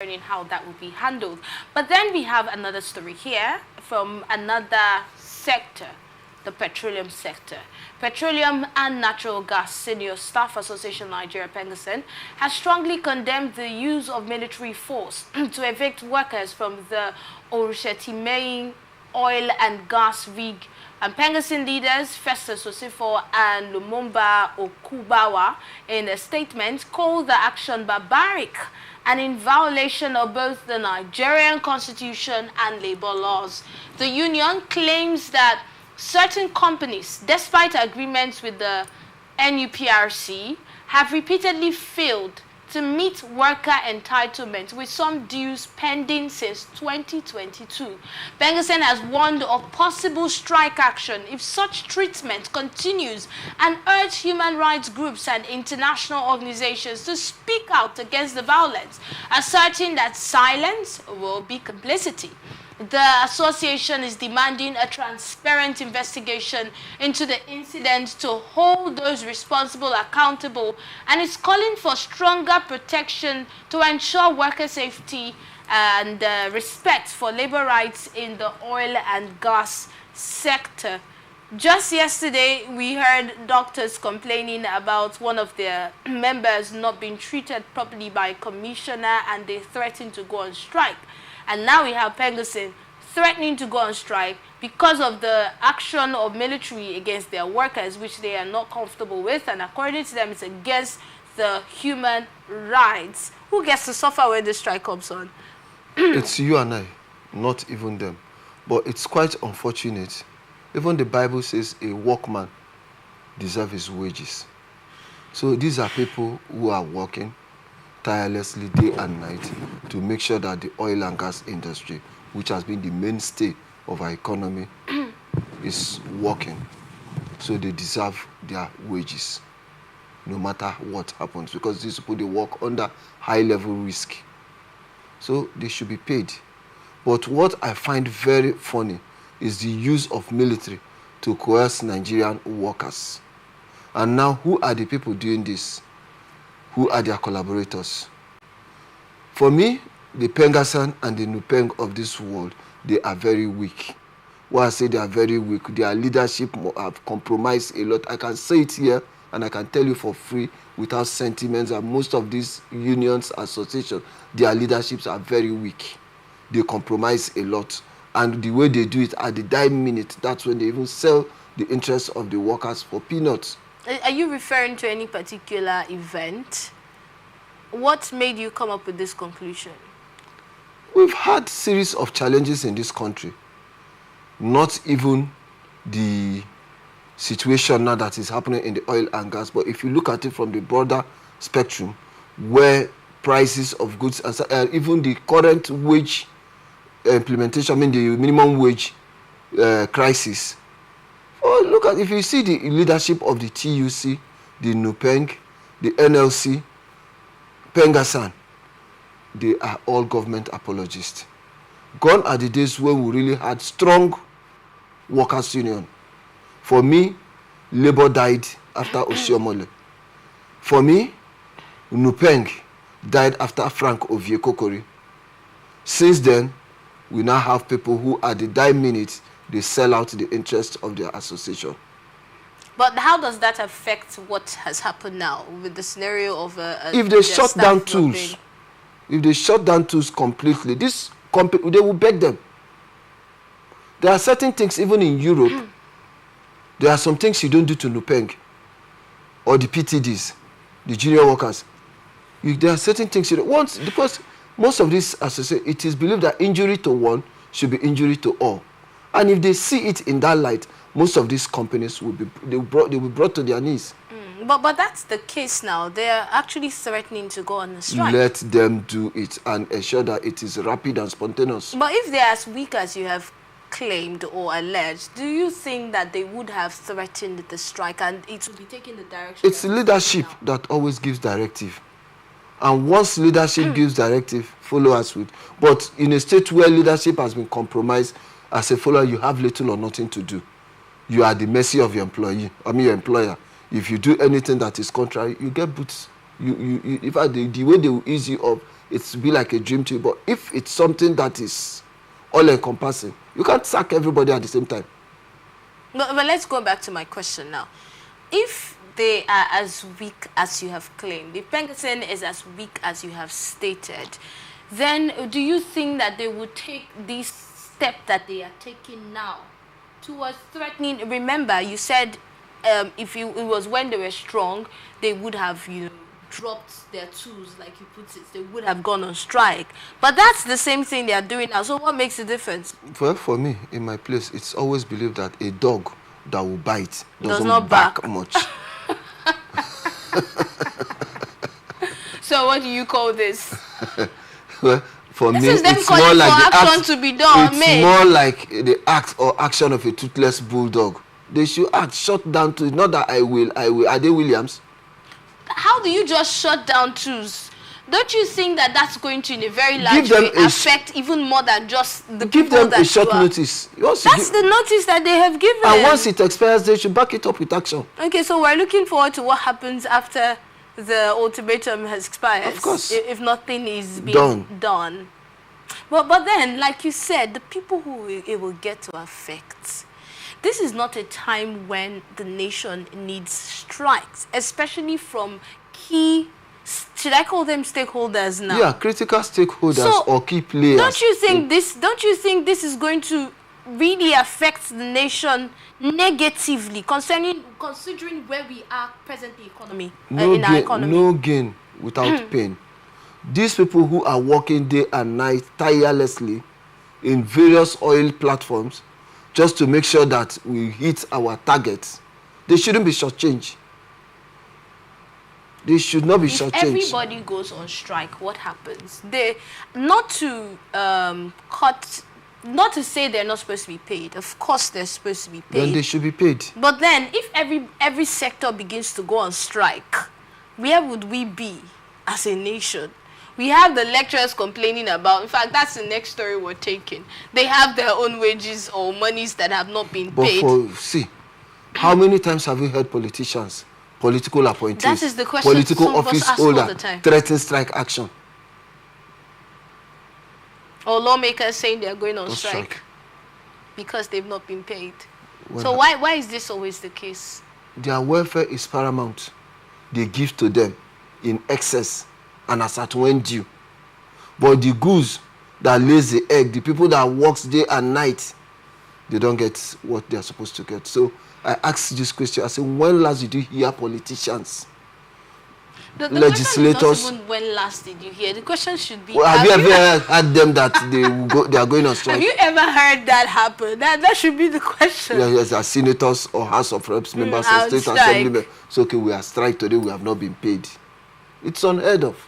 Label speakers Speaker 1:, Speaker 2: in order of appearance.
Speaker 1: concerning how that will be handled. But then we have another story here from another sector, the petroleum sector. Petroleum and Natural Gas Senior Staff Association Nigeria PENGASSAN has strongly condemned the use of military force to evict workers from the Oritsetimeyin oil and gas rig. And PENGASSAN leaders Festus Osifo and Lumumba Okubawa, in a statement, called the action barbaric and in violation of both the Nigerian constitution and labor laws. The union claims that certain companies, despite agreements with the NUPRC, have repeatedly failed to meet worker entitlements, with some dues pending since 2022. PENGASSAN has warned of possible strike action if such treatment continues and urged human rights groups and international organizations to speak out against the violence, asserting that silence will be complicity. The association is demanding a transparent investigation into the incident to hold those responsible accountable, and is calling for stronger protection to ensure worker safety and respect for labor rights in the oil and gas sector. Just yesterday, we heard doctors complaining about one of their members not being treated properly by a commissioner, and they threatened to go on strike. And now we have PENGASSAN threatening to go on strike because of the action of military against their workers, which they are not comfortable with, and according to them, it's against the human rights. Who gets to suffer when the strike comes on?
Speaker 2: It's you and I, not even them. But it's quite unfortunate. Even the Bible says a workman deserves his wages. So these are people who are working tirelessly day and night to make sure that the oil and gas industry, which has been the mainstay of our economy, is working. So they deserve their wages, no matter what happens, because these people, they work under high-level risk. So they should be paid. But what I find very funny is the use of military to coerce Nigerian workers. And now, who are the people doing this? Who are their collaborators? For me, the PENGASSAN and the NUPENG of this world, they are very weak. Why I say they are very weak, their leadership have compromised a lot. I can say it here, and I can tell you for free, without sentiments, that most of these unions, associations, their leaderships are very weak. They compromise a lot. And the way they do it at the dime minute, that's when they even sell the interests of the workers for peanuts.
Speaker 1: Are you referring to any particular event? What made you come up with this conclusion?
Speaker 2: We've had series of challenges in this country. Not even the situation now that is happening in the oil and gas, but if you look at it from the broader spectrum, where prices of goods and even the current wage implementation, I mean the minimum wage crisis. Oh, look at, if you see the leadership of the TUC, the NUPENG, the NLC, PENGASSAN, they are all government apologists. Gone are the days when we really had strong workers' union. For me, Labour died after Oshiomhole. For me, NUPENG died after Frank Oviekokori. Since then, we now have people who at the dime minute, they sell out the interests of their association.
Speaker 1: But how does that affect what has happened now with the scenario of
Speaker 2: if they shut down tools, if they shut down tools completely, this company, they will beg them. There are certain things, even in Europe, there are some things you don't do to NUPENG or the PTDs, the junior workers. There are certain things you don't want, because most of these associations, it is believed that injury to one should be injury to all. And if they see it in that light, most of these companies will be brought to their knees.
Speaker 1: But that's the case now. They are actually threatening to go on a strike.
Speaker 2: Let them do it and ensure that it is rapid and spontaneous.
Speaker 1: But if they are as weak as you have claimed or alleged, do you think that they would have threatened the strike and it would be taking the direction?
Speaker 2: It's leadership that always gives directive. And once leadership gives directive, followers would. But in a state where leadership has been compromised, as a follower, you have little or nothing to do. You are at the mercy of your your employer. If you do anything that is contrary, you get boots. In fact, the way they will ease you up it's be like a dream to you. But if it's something that is all-encompassing, you can't sack everybody at the same time.
Speaker 1: But let's go back to my question now. If they are as weak as you have claimed, if PENGASSAN is as weak as you have stated, then do you think that they would take this step that they are taking now towards threatening? Remember, you said if it was when they were strong, they would have, dropped their tools, like you put it. They would have gone on strike. But that's the same thing they are doing now. So what makes the difference?
Speaker 2: Well, for me, in my place, it's always believed that a dog that will bite
Speaker 1: does not bark
Speaker 2: much.
Speaker 1: So what do you call this?
Speaker 2: Well, for me,
Speaker 1: is them
Speaker 2: it's
Speaker 1: calling
Speaker 2: more like
Speaker 1: for
Speaker 2: the
Speaker 1: action
Speaker 2: act,
Speaker 1: to be done.
Speaker 2: It's more like the act or action of a toothless bulldog. They should act, shut down to, not that I will. Are they Williams?
Speaker 1: How do you just shut down tools? Don't you think that that's going to, in a very large way, affect even more than just the
Speaker 2: give
Speaker 1: people
Speaker 2: them
Speaker 1: that
Speaker 2: a short notice?
Speaker 1: That's the notice that they have given.
Speaker 2: And once it expires, they should back it up with action.
Speaker 1: Okay, so we're looking forward to what happens after the ultimatum has expired.
Speaker 2: Of course.
Speaker 1: If nothing is being done. But then, like you said, the people who it will get to affect, this is not a time when the nation needs strikes, especially from key, should I call them stakeholders now?
Speaker 2: Yeah, critical stakeholders or key players.
Speaker 1: Don't you think this is going to really affect the nation negatively, considering where we are presently in our economy?
Speaker 2: No gain without pain. These people who are working day and night tirelessly in various oil platforms just to make sure that we hit our targets, they shouldn't be shortchanged. They should not be shortchanged.
Speaker 1: If everybody goes on strike, what happens? Not to say they're not supposed to be paid. Of course they're supposed to be paid.
Speaker 2: Then they should be paid.
Speaker 1: But then, if every sector begins to go on strike, where would we be as a nation? We have the lecturers complaining about, in fact, that's the next story we're taking. They have their own wages or monies that have not been paid.
Speaker 2: See, how many times have we heard politicians, political appointees,
Speaker 1: that is the question
Speaker 2: political
Speaker 1: some of us
Speaker 2: office
Speaker 1: ask all the
Speaker 2: holder
Speaker 1: time.
Speaker 2: threaten strike action?
Speaker 1: Or lawmakers saying they're going on strike because they've not been paid.
Speaker 2: Well,
Speaker 1: so why is this always the case?
Speaker 2: Their welfare is paramount. They give to them in excess and as at when due. But the goose that lays the egg, the people that works day and night, they don't get what they are supposed to get. So I asked this question. I said, when last did you hear politicians, legislators?
Speaker 1: Question is not even when last did you hear. The question should be,
Speaker 2: have you ever heard them that they are going on strike?
Speaker 1: Have you ever heard that happen? That should be the question.
Speaker 2: Yes, as senators or House of Reps members or State Assembly members. So, okay, we are strike today, we have not been paid. It's unheard of.